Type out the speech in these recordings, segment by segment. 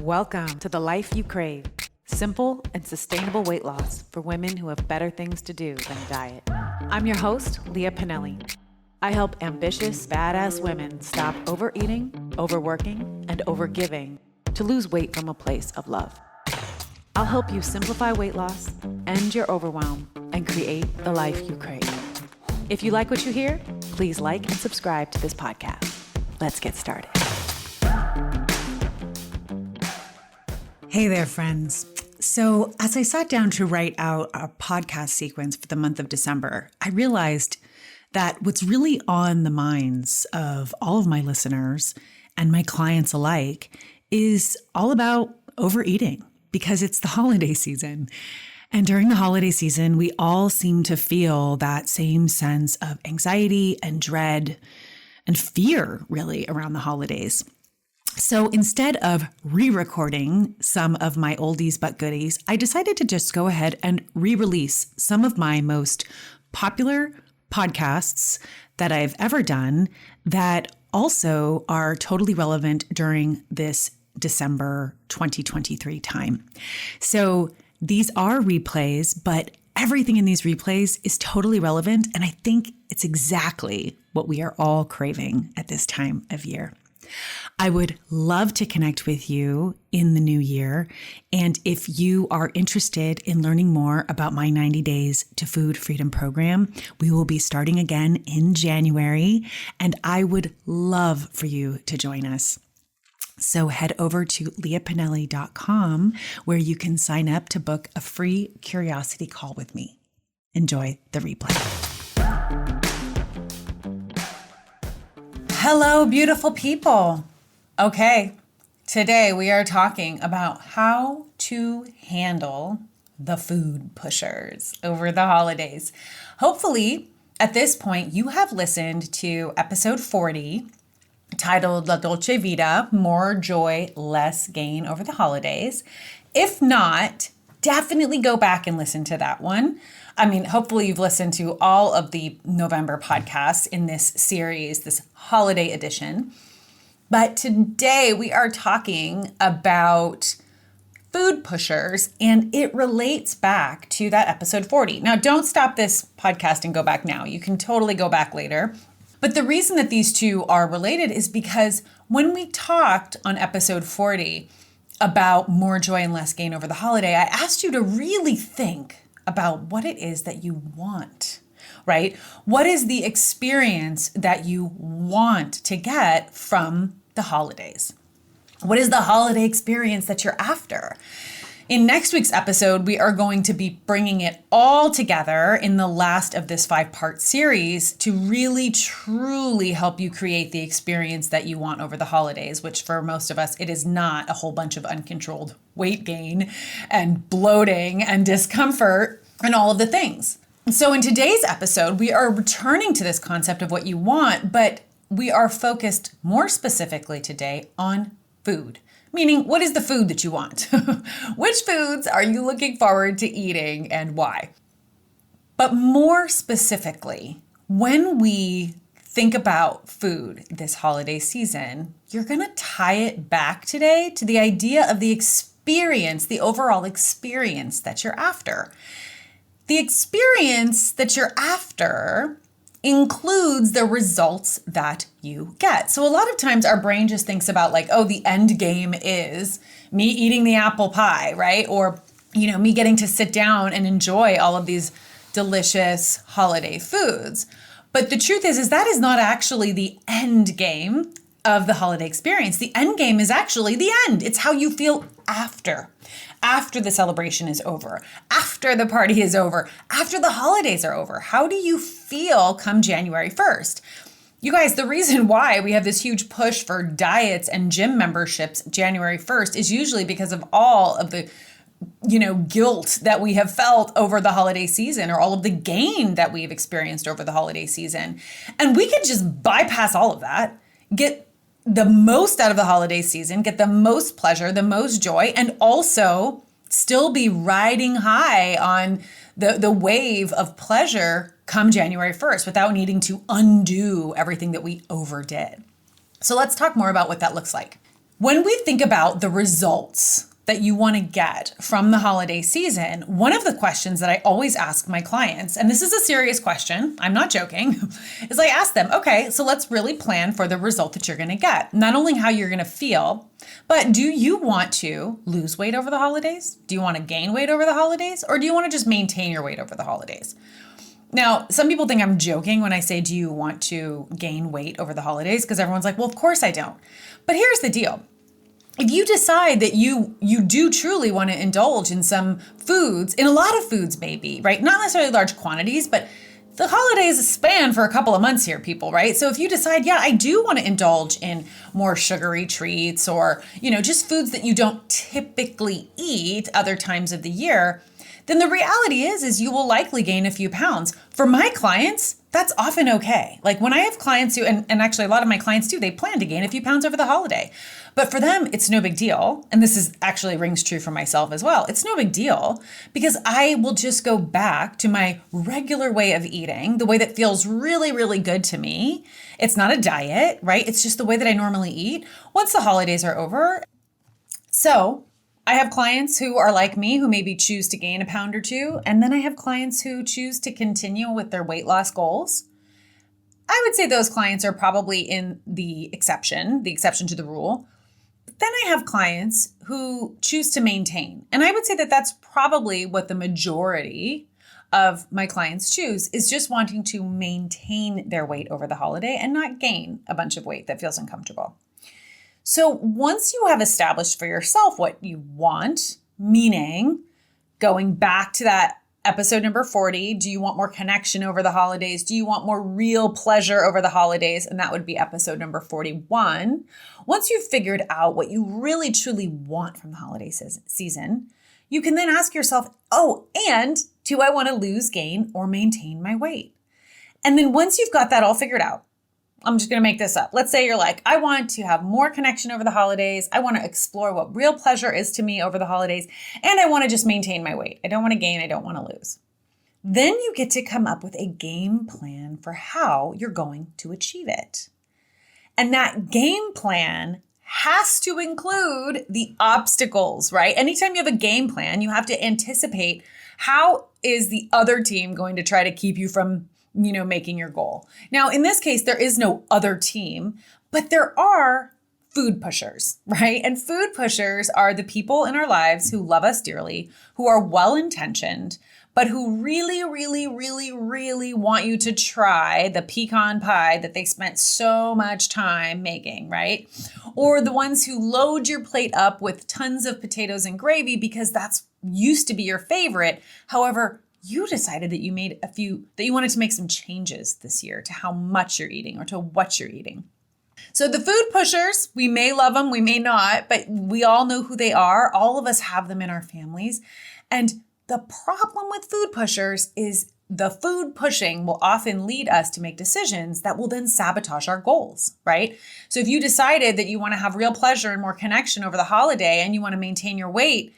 Welcome to the life you crave. Simple and sustainable weight loss for women who have better things to do than diet. I'm your host, Leah Pinelli. I help ambitious, badass women stop overeating, overworking, and overgiving to lose weight from a place of love. I'll help you simplify weight loss, end your overwhelm, and create the life you crave. If you like what you hear, please like and subscribe to this podcast. Let's get started. Hey there, friends. So as I sat down to write out a podcast sequence for the month of December, I realized that what's really on the minds of all of my listeners and my clients alike is all about overeating because it's the holiday season. And during the holiday season, we all seem to feel that same sense of anxiety and dread and fear really around the holidays. So instead of re-recording some of my oldies but goodies, I decided to just go ahead and re-release some of my most popular podcasts that I've ever done that also are totally relevant during this December 2023 time. So these are replays, but everything in these replays is totally relevant. And I think it's exactly what we are all craving at this time of year. I would love to connect with you in the new year. And if you are interested in learning more about my 90 Days to Food Freedom program, we will be starting again in January. And I would love for you to join us. So head over to leahpinelli.com where you can sign up to book a free curiosity call with me. Enjoy the replay. Hello, beautiful people. Okay, today we are talking about how to handle the food pushers over the holidays. Hopefully, at this point, you have listened to episode 40, titled La Dolce Vita, More Joy, Less Gain Over the Holidays. If not, definitely go back and listen to that one. I mean, hopefully you've listened to all of the November podcasts in this series, this holiday edition. But today we are talking about food pushers, and it relates back to that episode 40. Now, don't stop this podcast and go back now. You can totally go back later. But the reason that these two are related is because when we talked on episode 40 about more joy and less gain over the holiday, I asked you to really think about what it is that you want, right? What is the experience that you want to get from the holidays? What is the holiday experience that you're after? In next week's episode, we are going to be bringing it all together in the last of this 5-part series to really, truly help you create the experience that you want over the holidays, which for most of us, it is not a whole bunch of uncontrolled weight gain and bloating and discomfort and all of the things. So in today's episode, we are returning to this concept of what you want, but we are focused more specifically today on food. Meaning, what is the food that you want? Which foods are you looking forward to eating and why? But more specifically, when we think about food this holiday season, you're going to tie it back today to the idea of the experience, the overall experience that you're after. The experience that you're after includes the results that you get. So a lot of times our brain just thinks about like, oh, the end game is me eating the apple pie, right? Or, me getting to sit down and enjoy all of these delicious holiday foods. But the truth is that is not actually the end game of the holiday experience. The end game is actually the end. It's how you feel after the celebration is over, after the party is over, after the holidays are over. How do you feel come January 1st? You guys, the reason why we have this huge push for diets and gym memberships January 1st is usually because of all of the guilt that we have felt over the holiday season, or all of the gain that we've experienced over the holiday season. And we could just bypass all of that, get the most out of the holiday season, get the most pleasure, the most joy, and also still be riding high on the wave of pleasure come January 1st without needing to undo everything that we overdid. So let's talk more about what that looks like. When we think about the results that you want to get from the holiday season, one of the questions that I always ask my clients, and this is a serious question, I'm not joking, is I ask them, okay, so let's really plan for the result that you're going to get. Not only how you're going to feel, but do you want to lose weight over the holidays? Do you want to gain weight over the holidays? Or do you want to just maintain your weight over the holidays? Now, some people think I'm joking when I say, do you want to gain weight over the holidays? Because everyone's like, well, of course I don't. But here's the deal. If you decide that you do truly want to indulge in some foods, in a lot of foods maybe, right? Not necessarily large quantities, but the holidays span for a couple of months here, people, right? So if you decide, yeah, I do want to indulge in more sugary treats or, just foods that you don't typically eat other times of the year, then the reality is you will likely gain a few pounds. For my clients, that's often okay. Like when I have clients who, and actually a lot of my clients do, they plan to gain a few pounds over the holiday. But for them, it's no big deal. And this is actually rings true for myself as well. It's no big deal because I will just go back to my regular way of eating, the way that feels really, really good to me. It's not a diet, right? It's just the way that I normally eat once the holidays are over. So I have clients who are like me, who maybe choose to gain a pound or two. And then I have clients who choose to continue with their weight loss goals. I would say those clients are probably in the exception to the rule. But then I have clients who choose to maintain. And I would say that that's probably what the majority of my clients choose, is just wanting to maintain their weight over the holiday and not gain a bunch of weight that feels uncomfortable. So once you have established for yourself what you want, meaning going back to that episode number 40, do you want more connection over the holidays? Do you want more real pleasure over the holidays? And that would be episode number 41. Once you've figured out what you really truly want from the holiday season, you can then ask yourself, and do I want to lose, gain, or maintain my weight? And then once you've got that all figured out, I'm just going to make this up. Let's say you're like, I want to have more connection over the holidays. I want to explore what real pleasure is to me over the holidays. And I want to just maintain my weight. I don't want to gain. I don't want to lose. Then you get to come up with a game plan for how you're going to achieve it. And that game plan has to include the obstacles, right? Anytime you have a game plan, you have to anticipate how is the other team going to try to keep you from making your goal. Now, in this case, there is no other team, but there are food pushers, right? And food pushers are the people in our lives who love us dearly, who are well-intentioned, but who really, really, really, really want you to try the pecan pie that they spent so much time making, right? Or the ones who load your plate up with tons of potatoes and gravy because that's used to be your favorite. However, you decided that you wanted to make some changes this year to how much you're eating or to what you're eating. So the food pushers, we may love them, we may not, but we all know who they are. All of us have them in our families. And the problem with food pushers is the food pushing will often lead us to make decisions that will then sabotage our goals, right? So if you decided that you want to have real pleasure and more connection over the holiday and you want to maintain your weight,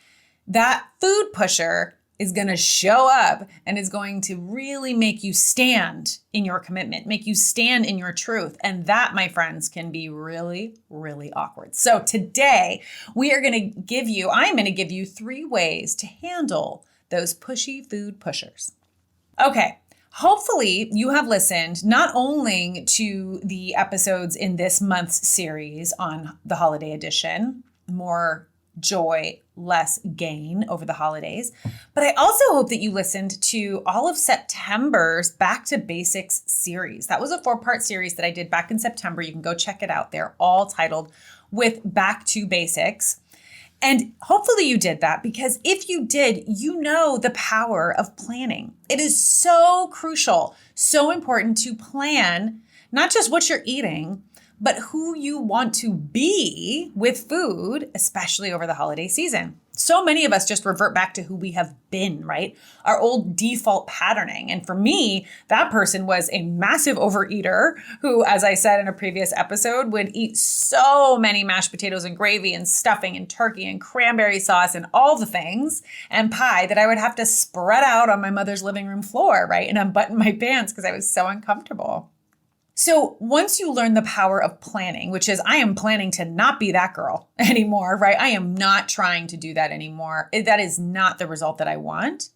that food pusher is going to show up and is going to really make you stand in your commitment, make you stand in your truth. And that, my friends, can be really, really awkward. So today I'm going to give you 3 ways to handle those pushy food pushers. Okay. Hopefully you have listened not only to the episodes in this month's series on the holiday edition, more joy, less gain over the holidays. But I also hope that you listened to all of September's Back to Basics series. That was a 4-part series that I did back in September. You can go check it out. They're all titled with Back to Basics. And hopefully you did that, because if you did, you know the power of planning. It is so crucial, so important to plan not just what you're eating, but who you want to be with food, especially over the holiday season. So many of us just revert back to who we have been, right? Our old default patterning. And for me, that person was a massive overeater who, as I said in a previous episode, would eat so many mashed potatoes and gravy and stuffing and turkey and cranberry sauce and all the things and pie that I would have to spread out on my mother's living room floor, right? And unbutton my pants because I was so uncomfortable. So once you learn the power of planning, which is I am planning to not be that girl anymore, right? I am not trying to do that anymore. That is not the result that I want.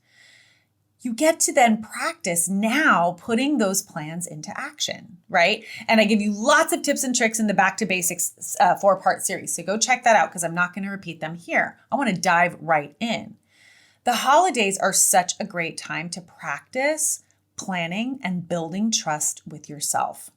You get to then practice now putting those plans into action, right? And I give you lots of tips and tricks in the Back to Basics 4-part series. So go check that out because I'm not going to repeat them here. I want to dive right in. The holidays are such a great time to practice planning and building trust with yourself.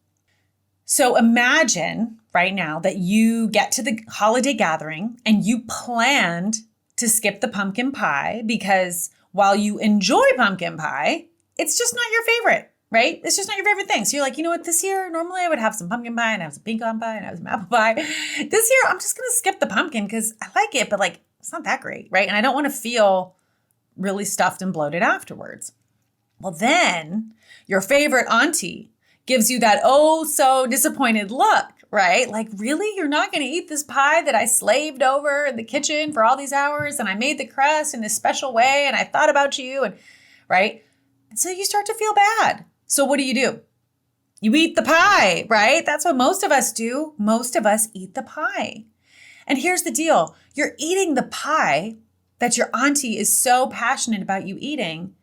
So imagine right now that you get to the holiday gathering and you planned to skip the pumpkin pie because while you enjoy pumpkin pie, it's just not your favorite, right? It's just not your favorite thing. So you're like, you know what, this year, normally I would have some pumpkin pie and have some pecan pie and have some apple pie. This year, I'm just going to skip the pumpkin because I like it, but like, it's not that great, right? And I don't want to feel really stuffed and bloated afterwards. Well, then your favorite auntie gives you that oh so disappointed look, right? Like, really? You're not going to eat this pie that I slaved over in the kitchen for all these hours and I made the crust in this special way and I thought about you and right? And so you start to feel bad. So what do? You eat the pie, right? That's what most of us do. Most of us eat the pie. And here's the deal. You're eating the pie that your auntie is so passionate about you eating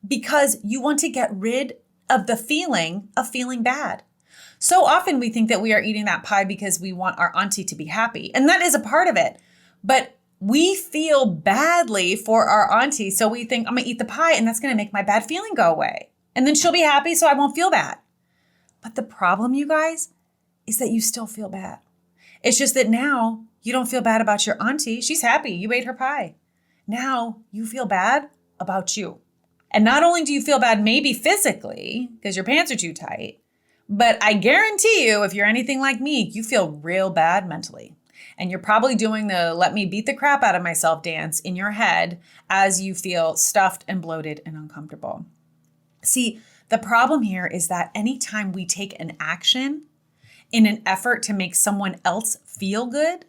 because you want to get rid of the feeling of feeling bad. So often we think that we are eating that pie because we want our auntie to be happy. And that is a part of it. But we feel badly for our auntie. So we think, I'm going to eat the pie and that's going to make my bad feeling go away. And then she'll be happy so I won't feel bad. But the problem, you guys, is that you still feel bad. It's just that now you don't feel bad about your auntie. She's happy. You ate her pie. Now you feel bad about you. And not only do you feel bad maybe physically because your pants are too tight, but I guarantee you, if you're anything like me, you feel real bad mentally. And you're probably doing the let me beat the crap out of myself dance in your head as you feel stuffed and bloated and uncomfortable. See, the problem here is that anytime we take an action in an effort to make someone else feel good,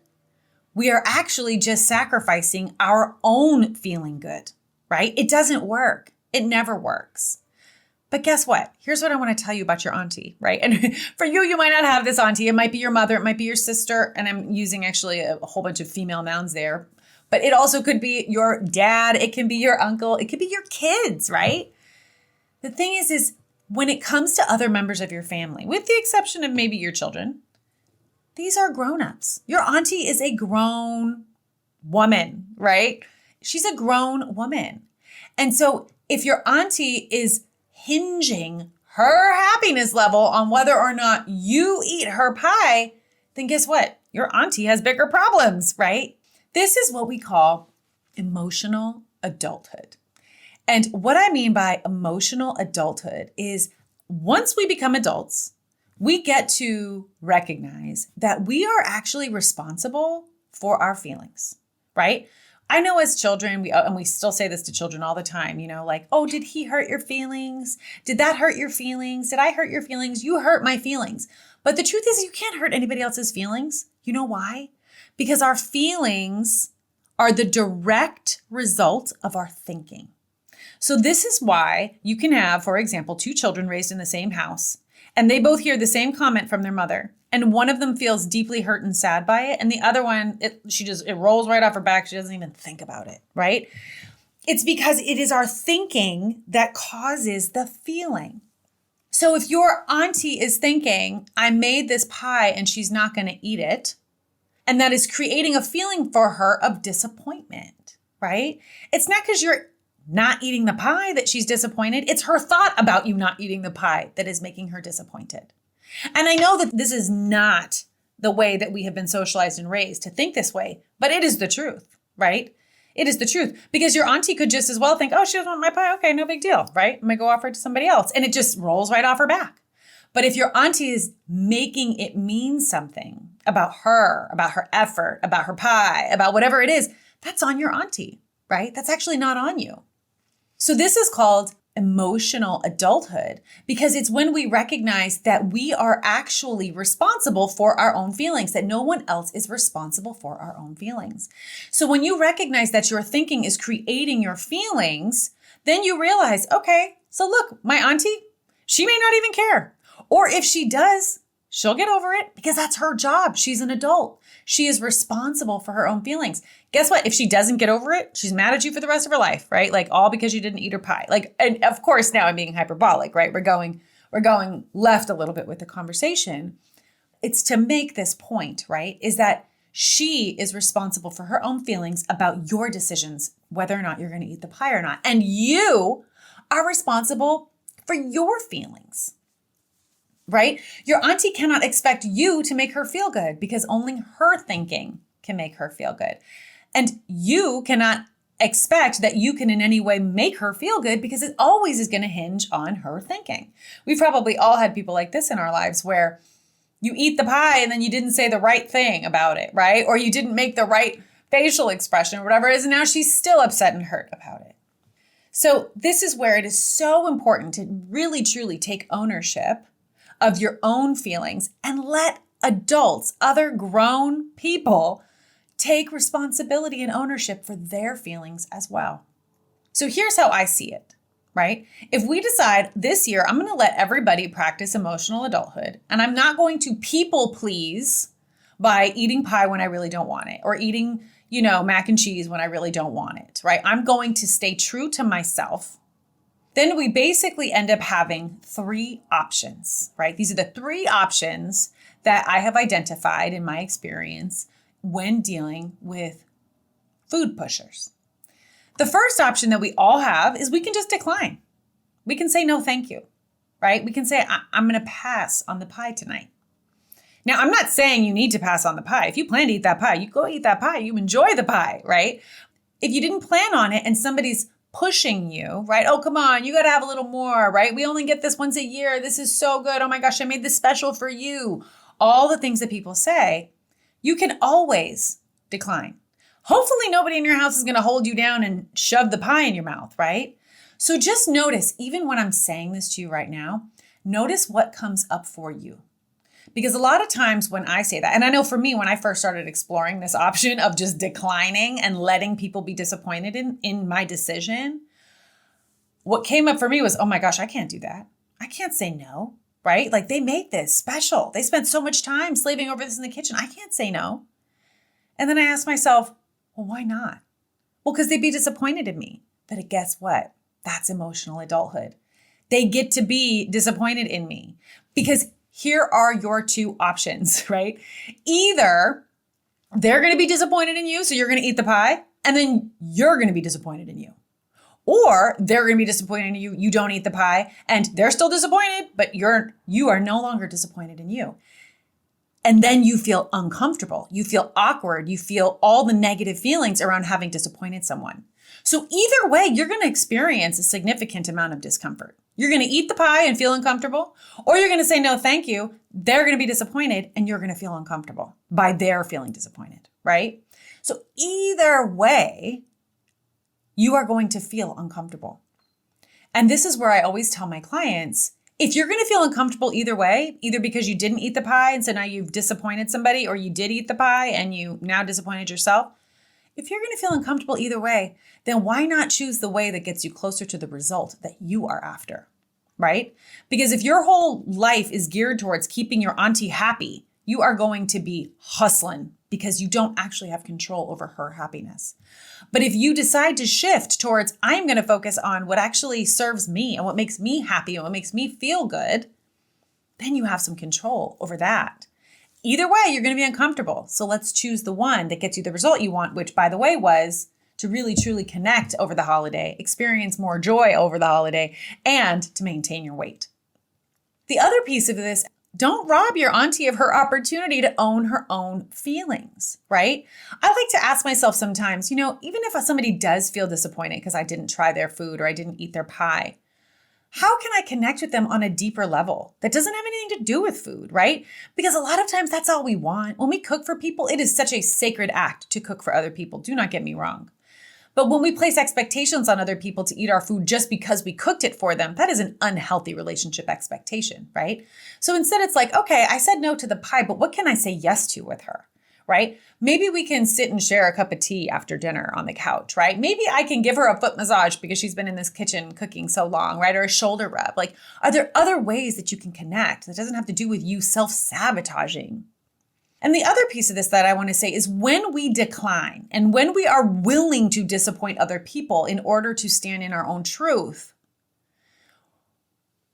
we are actually just sacrificing our own feeling good, right? It doesn't work. It never works. But guess what? Here's what I want to tell you about your auntie, right? And for you, you might not have this auntie. It might be your mother. It might be your sister. And I'm using actually a whole bunch of female nouns there. But it also could be your dad. It can be your uncle. It could be your kids, right? The thing is when it comes to other members of your family, with the exception of maybe your children, these are grown-ups. Your auntie is a grown woman, right? She's a grown woman. And so if your auntie is hinging her happiness level on whether or not you eat her pie, then guess what? Your auntie has bigger problems, right? This is what we call emotional adulthood. And what I mean by emotional adulthood is once we become adults, we get to recognize that we are actually responsible for our feelings, right? I know as children, we still say this to children all the time, like, oh, did he hurt your feelings? Did that hurt your feelings? Did I hurt your feelings? You hurt my feelings. But the truth is you can't hurt anybody else's feelings. You know why? Because our feelings are the direct result of our thinking. So this is why you can have, for example, two children raised in the same house, and they both hear the same comment from their mother. And one of them feels deeply hurt and sad by it. And the other one, it rolls right off her back. She doesn't even think about it, right? It's because it is our thinking that causes the feeling. So if your auntie is thinking, I made this pie and she's not going to eat it, and that is creating a feeling for her of disappointment, right? It's not because you're not eating the pie that she's disappointed. It's her thought about you not eating the pie that is making her disappointed. And I know that this is not the way that we have been socialized and raised to think this way, but it is the truth, right? It is the truth because your auntie could just as well think, oh, she doesn't want my pie. Okay, no big deal, right? I'm going to go offer it to somebody else. And it just rolls right off her back. But if your auntie is making it mean something about her effort, about her pie, about whatever it is, that's on your auntie, right? That's actually not on you. So this is called emotional adulthood because it's when we recognize that we are actually responsible for our own feelings, that no one else is responsible for our own feelings. So when you recognize that your thinking is creating your feelings, then you realize, okay, so look, my auntie, she may not even care. Or if she does, she'll get over it because that's her job. She's an adult. She is responsible for her own feelings. Guess what? If she doesn't get over it, she's mad at you for the rest of her life, right? Like all because you didn't eat her pie. Like, and of course now I'm being hyperbolic, right? We're going left a little bit with the conversation. It's to make this point, right? Is that she is responsible for her own feelings about your decisions, whether or not you're going to eat the pie or not. And you are responsible for your feelings, right? Your auntie cannot expect you to make her feel good because only her thinking can make her feel good. And you cannot expect that you can in any way make her feel good because it always is going to hinge on her thinking. We've probably all had people like this in our lives where you eat the pie and then you didn't say the right thing about it, right? Or you didn't make the right facial expression or whatever it is, and now she's still upset and hurt about it. So this is where it is so important to really, truly take ownership of your own feelings and let adults, other grown people, take responsibility and ownership for their feelings as well. So here's how I see it, right? If we decide this year, I'm going to let everybody practice emotional adulthood, and I'm not going to people please by eating pie when I really don't want it, or eating, mac and cheese when I really don't want it, right? I'm going to stay true to myself. Then we basically end up having 3 options, right? These are the 3 options that I have identified in my experience when dealing with food pushers. The first option that we all have is we can just decline. We can say no, thank you, right? We can say, I'm going to pass on the pie tonight. Now, I'm not saying you need to pass on the pie. If you plan to eat that pie, you go eat that pie. You enjoy the pie, right? If you didn't plan on it and somebody's pushing you, right? Oh, come on, you got to have a little more, right? We only get this once a year. This is so good. Oh my gosh, I made this special for you. All the things that people say, you can always decline. Hopefully nobody in your house is going to hold you down and shove the pie in your mouth, right? So just notice, even when I'm saying this to you right now, notice what comes up for you. Because a lot of times when I say that, and I know for me, when I first started exploring this option of just declining and letting people be disappointed in my decision, what came up for me was, oh my gosh, I can't do that. I can't say no, right? Like they made this special. They spent so much time slaving over this in the kitchen. I can't say no. And then I asked myself, well, why not? Well, because they'd be disappointed in me. But guess what? That's emotional adulthood. They get to be disappointed in me because here are your 2 options, right? Either they're going to be disappointed in you, so you're going to eat the pie, and then you're going to be disappointed in you. Or they're going to be disappointed in you, you don't eat the pie, and they're still disappointed, but you are no longer disappointed in you. And then you feel uncomfortable, you feel awkward, you feel all the negative feelings around having disappointed someone. So either way, you're going to experience a significant amount of discomfort. You're going to eat the pie and feel uncomfortable, or you're going to say, no, thank you. They're going to be disappointed and you're going to feel uncomfortable by their feeling disappointed, right? So either way, you are going to feel uncomfortable. And this is where I always tell my clients, if you're going to feel uncomfortable either way, either because you didn't eat the pie and so now you've disappointed somebody, or you did eat the pie and you now disappointed yourself, if you're going to feel uncomfortable either way, then why not choose the way that gets you closer to the result that you are after, right? Because if your whole life is geared towards keeping your auntie happy, you are going to be hustling because you don't actually have control over her happiness. But if you decide to shift towards, I'm going to focus on what actually serves me and what makes me happy and what makes me feel good, then you have some control over that. Either way, you're going to be uncomfortable. So let's choose the one that gets you the result you want, which, by the way, was to really, truly connect over the holiday, experience more joy over the holiday, and to maintain your weight. The other piece of this, don't rob your auntie of her opportunity to own her own feelings, right? I like to ask myself sometimes, even if somebody does feel disappointed because I didn't try their food or I didn't eat their pie, how can I connect with them on a deeper level that doesn't have anything to do with food, right? Because a lot of times that's all we want. When we cook for people, it is such a sacred act to cook for other people. Do not get me wrong. But when we place expectations on other people to eat our food just because we cooked it for them, that is an unhealthy relationship expectation, right? So instead it's like, okay, I said no to the pie, but what can I say yes to with her, right? Maybe we can sit and share a cup of tea after dinner on the couch, right? Maybe I can give her a foot massage because she's been in this kitchen cooking so long, right? Or a shoulder rub. Like, are there other ways that you can connect that doesn't have to do with you self-sabotaging? And the other piece of this that I want to say is when we decline and when we are willing to disappoint other people in order to stand in our own truth,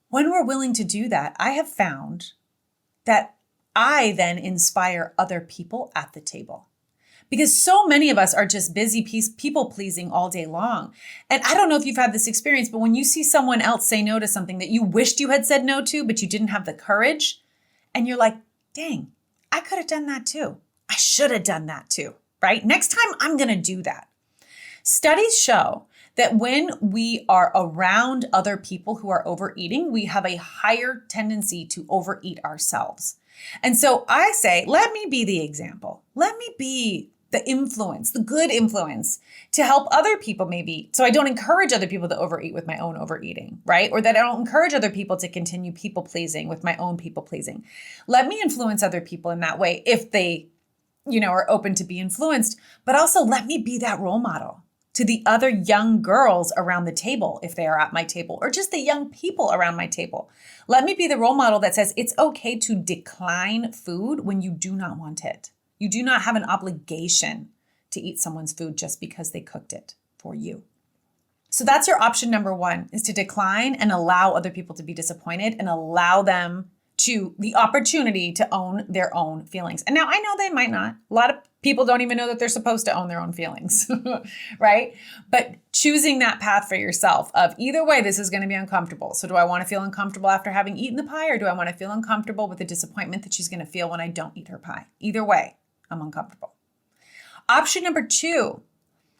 when we're willing to do that, I have found that I then inspire other people at the table. Because so many of us are just busy people pleasing all day long. And I don't know if you've had this experience, but when you see someone else say no to something that you wished you had said no to, but you didn't have the courage, and you're like, dang, I could have done that too. I should have done that too, right? Next time I'm going to do that. Studies show that when we are around other people who are overeating, we have a higher tendency to overeat ourselves. And so I say, let me be the example. Let me be the influence, the good influence to help other people maybe. So I don't encourage other people to overeat with my own overeating, right? Or that I don't encourage other people to continue people pleasing with my own people pleasing. Let me influence other people in that way if they, are open to be influenced, but also let me be that role model to the other young girls around the table, if they are at my table, or just the young people around my table. Let me be the role model that says it's okay to decline food when you do not want it. You do not have an obligation to eat someone's food just because they cooked it for you. So that's your option number one, is to decline and allow other people to be disappointed and allow them to the opportunity to own their own feelings. And now I know they might not. A lot of people don't even know that they're supposed to own their own feelings, right? But choosing that path for yourself of either way, this is going to be uncomfortable. So do I want to feel uncomfortable after having eaten the pie, or do I want to feel uncomfortable with the disappointment that she's going to feel when I don't eat her pie? Either way, I'm uncomfortable. Option number two,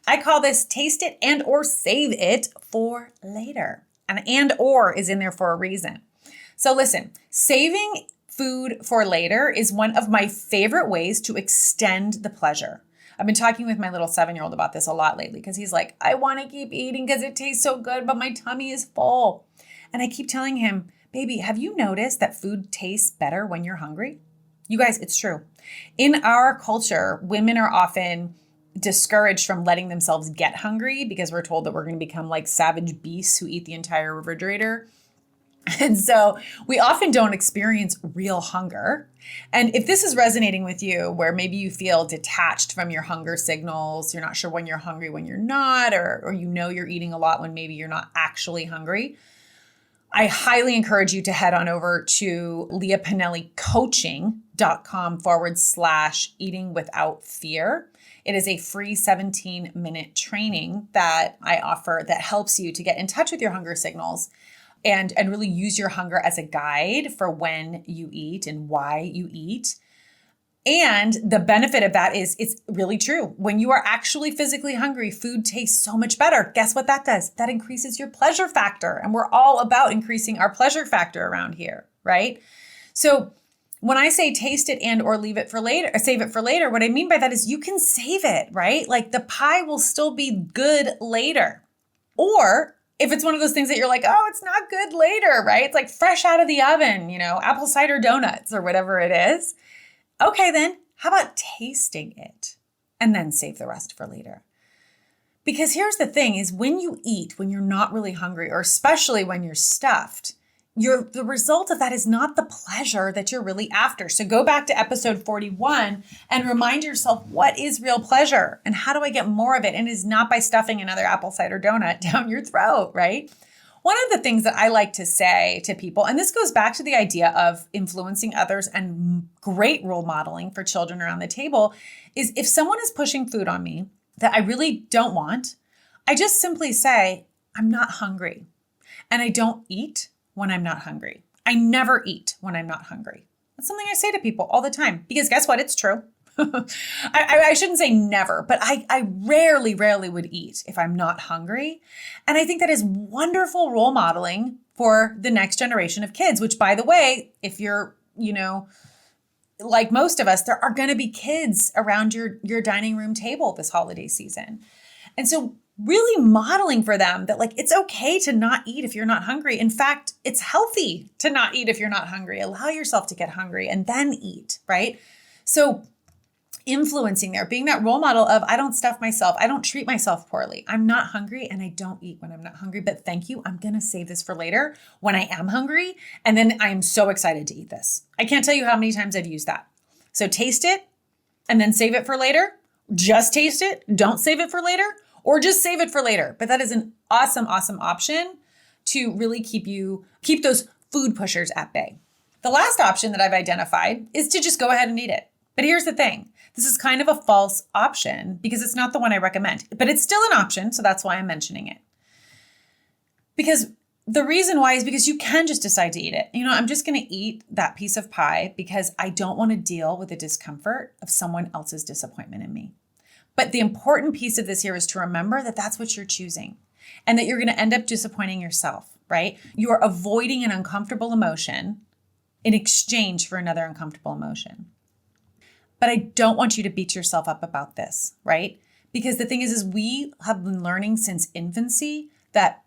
I call this taste it and or save it for later. And or is in there for a reason. So listen, saving food for later is one of my favorite ways to extend the pleasure. I've been talking with my little 7-year-old about this a lot lately because he's like, I want to keep eating because it tastes so good, but my tummy is full. And I keep telling him, baby, have you noticed that food tastes better when you're hungry? You guys, it's true. In our culture, women are often discouraged from letting themselves get hungry because we're told that we're going to become like savage beasts who eat the entire refrigerator. And so we often don't experience real hunger. And if this is resonating with you, where maybe you feel detached from your hunger signals, you're not sure when you're hungry, when you're not, or you're eating a lot when maybe you're not actually hungry, I highly encourage you to head on over to leahpinellicoaching.com/eating without fear. It is a free 17-minute training that I offer that helps you to get in touch with your hunger signals and really use your hunger as a guide for when you eat and why you eat. And the benefit of that is it's really true. When you are actually physically hungry, food tastes so much better. Guess what that does? That increases your pleasure factor. And we're all about increasing our pleasure factor around here, right? So when I say taste it and or leave it for later, or save it for later, what I mean by that is you can save it, right? Like the pie will still be good later. Or if it's one of those things that you're like, oh, it's not good later, right? It's like fresh out of the oven, apple cider donuts or whatever it is. Okay, then how about tasting it and then save the rest for later? Because here's the thing is when you eat, when you're not really hungry, or especially when you're stuffed, the result of that is not the pleasure that you're really after. So go back to episode 41 and remind yourself, what is real pleasure and how do I get more of it? And it is not by stuffing another apple cider donut down your throat, right? One of the things that I like to say to people, and this goes back to the idea of influencing others and great role modeling for children around the table, is if someone is pushing food on me that I really don't want, I just simply say, I'm not hungry. And I don't eat when I'm not hungry. I never eat when I'm not hungry. That's something I say to people all the time because guess what? It's true. I shouldn't say never, but I rarely would eat if I'm not hungry. And I think that is wonderful role modeling for the next generation of kids, which by the way, if you're, like most of us, there are going to be kids around your dining room table this holiday season. And so really modeling for them that like, it's okay to not eat if you're not hungry. In fact, it's healthy to not eat if you're not hungry. Allow yourself to get hungry and then eat, right? So influencing there, being that role model of I don't stuff myself. I don't treat myself poorly. I'm not hungry and I don't eat when I'm not hungry, but thank you. I'm going to save this for later when I am hungry. And then I'm so excited to eat this. I can't tell you how many times I've used that. So taste it and then save it for later. Just taste it. Don't save it for later, or just save it for later. But that is an awesome, awesome option to really keep those food pushers at bay. The last option that I've identified is to just go ahead and eat it. But here's the thing. This is kind of a false option because it's not the one I recommend, but it's still an option. So that's why I'm mentioning it. Because the reason why is because you can just decide to eat it. I'm just going to eat that piece of pie because I don't want to deal with the discomfort of someone else's disappointment in me. But the important piece of this here is to remember that that's what you're choosing and that you're going to end up disappointing yourself, right? You are avoiding an uncomfortable emotion in exchange for another uncomfortable emotion. But I don't want you to beat yourself up about this, right? Because the thing is we have been learning since infancy that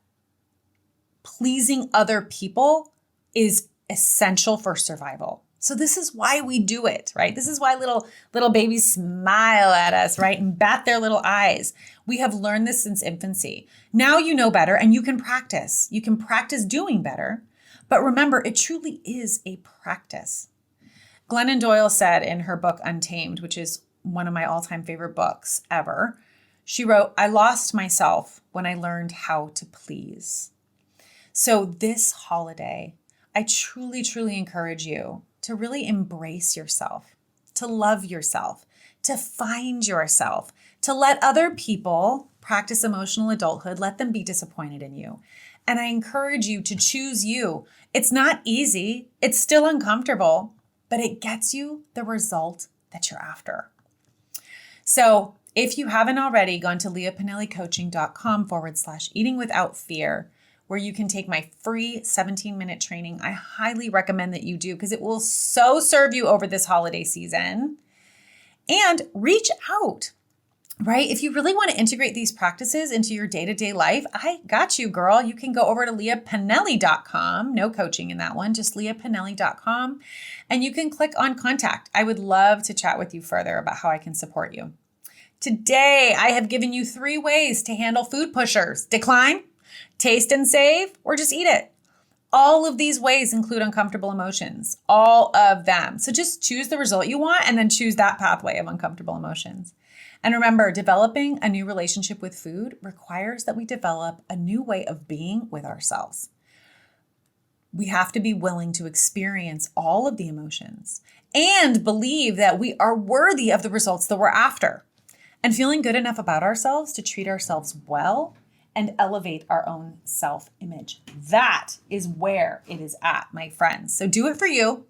pleasing other people is essential for survival. So this is why we do it, right? This is why little babies smile at us, right? And bat their little eyes. We have learned this since infancy. Now you know better and you can practice. You can practice doing better. But remember, it truly is a practice. Glennon Doyle said in her book, Untamed, which is one of my all-time favorite books ever, she wrote, "I lost myself when I learned how to please." So this holiday, I truly, truly encourage you to really embrace yourself, to love yourself, to find yourself, to let other people practice emotional adulthood, let them be disappointed in you. And I encourage you to choose you. It's not easy. It's still uncomfortable, but it gets you the result that you're after. So if you haven't already, gone to leahpinellicoaching.com/eating without fear, where you can take my free 17-minute training. I highly recommend that you do because it will so serve you over this holiday season. And reach out, right? If you really want to integrate these practices into your day-to-day life, I got you, girl. You can go over to leahpinelli.com. No coaching in that one, just leahpinelli.com. And you can click on contact. I would love to chat with you further about how I can support you. Today, I have given you 3 ways to handle food pushers: decline, taste and save, or just eat it. All of these ways include uncomfortable emotions, all of them. So just choose the result you want and then choose that pathway of uncomfortable emotions. And remember, developing a new relationship with food requires that we develop a new way of being with ourselves. We have to be willing to experience all of the emotions and believe that we are worthy of the results that we're after, and feeling good enough about ourselves to treat ourselves well and elevate our own self-image. That is where it is at, my friends. So do it for you.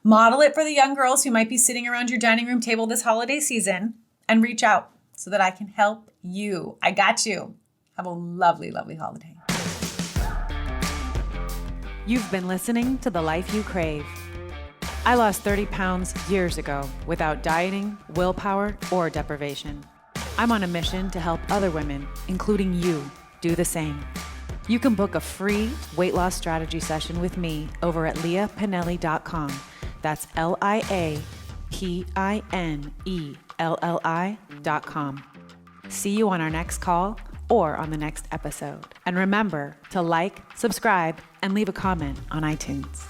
Model it for the young girls who might be sitting around your dining room table this holiday season, and reach out so that I can help you. I got you. Have a lovely, lovely holiday. You've been listening to The Life You Crave. I lost 30 pounds years ago without dieting, willpower, or deprivation. I'm on a mission to help other women, including you, do the same. You can book a free weight loss strategy session with me over at leahpinelli.com. That's LIAPINELLI.com. See you on our next call or on the next episode. And remember to like, subscribe, and leave a comment on iTunes.